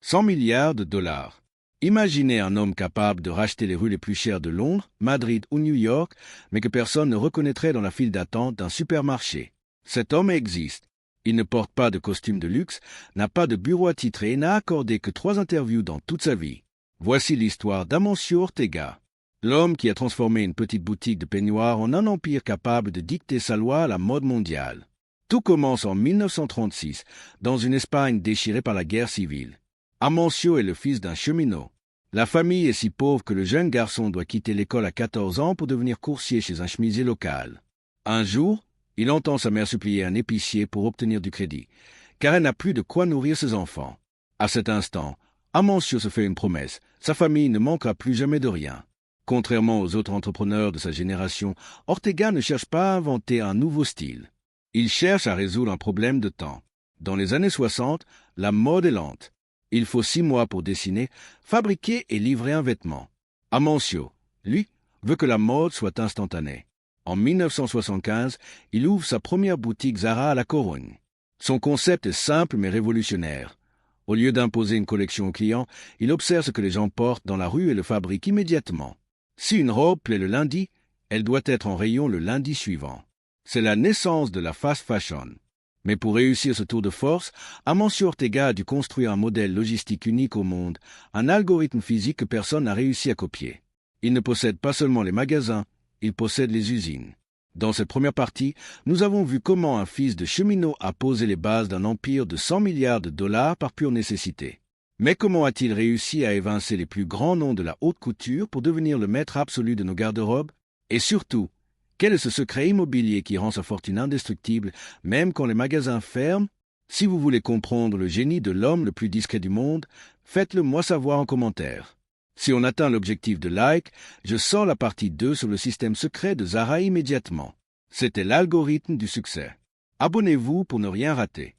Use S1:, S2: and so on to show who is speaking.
S1: 100 milliards de dollars. Imaginez un homme capable de racheter les rues les plus chères de Londres, Madrid ou New York, mais que personne ne reconnaîtrait dans la file d'attente d'un supermarché. Cet homme existe. Il ne porte pas de costume de luxe, n'a pas de bureau attitré et n'a accordé que 3 interviews dans toute sa vie. Voici l'histoire d'Amancio Ortega, l'homme qui a transformé une petite boutique de peignoirs en un empire capable de dicter sa loi à la mode mondiale. Tout commence en 1936, dans une Espagne déchirée par la guerre civile. Amancio est le fils d'un cheminot. La famille est si pauvre que le jeune garçon doit quitter l'école à 14 ans pour devenir coursier chez un chemisier local. Un jour, il entend sa mère supplier un épicier pour obtenir du crédit, car elle n'a plus de quoi nourrir ses enfants. À cet instant, Amancio se fait une promesse, sa famille ne manquera plus jamais de rien. Contrairement aux autres entrepreneurs de sa génération, Ortega ne cherche pas à inventer un nouveau style. Il cherche à résoudre un problème de temps. Dans les années 60, la mode est lente. Il faut 6 mois pour dessiner, fabriquer et livrer un vêtement. Amancio, lui, veut que la mode soit instantanée. En 1975, il ouvre sa première boutique Zara à La Corogne. Son concept est simple mais révolutionnaire. Au lieu d'imposer une collection aux clients, il observe ce que les gens portent dans la rue et le fabrique immédiatement. Si une robe plaît le lundi, elle doit être en rayon le lundi suivant. C'est la naissance de la fast fashion. Mais pour réussir ce tour de force, Amancio Ortega a dû construire un modèle logistique unique au monde, un algorithme physique que personne n'a réussi à copier. Il ne possède pas seulement les magasins, il possède les usines. Dans cette première partie, nous avons vu comment un fils de cheminot a posé les bases d'un empire de 100 milliards de dollars par pure nécessité. Mais comment a-t-il réussi à évincer les plus grands noms de la haute couture pour devenir le maître absolu de nos garde-robes? Et surtout, quel est ce secret immobilier qui rend sa fortune indestructible, même quand les magasins ferment? Si vous voulez comprendre le génie de l'homme le plus discret du monde, faites-le moi savoir en commentaire. Si on atteint l'objectif de like, je sors la partie 2 sur le système secret de Zara immédiatement. C'était l'algorithme du succès. Abonnez-vous pour ne rien rater.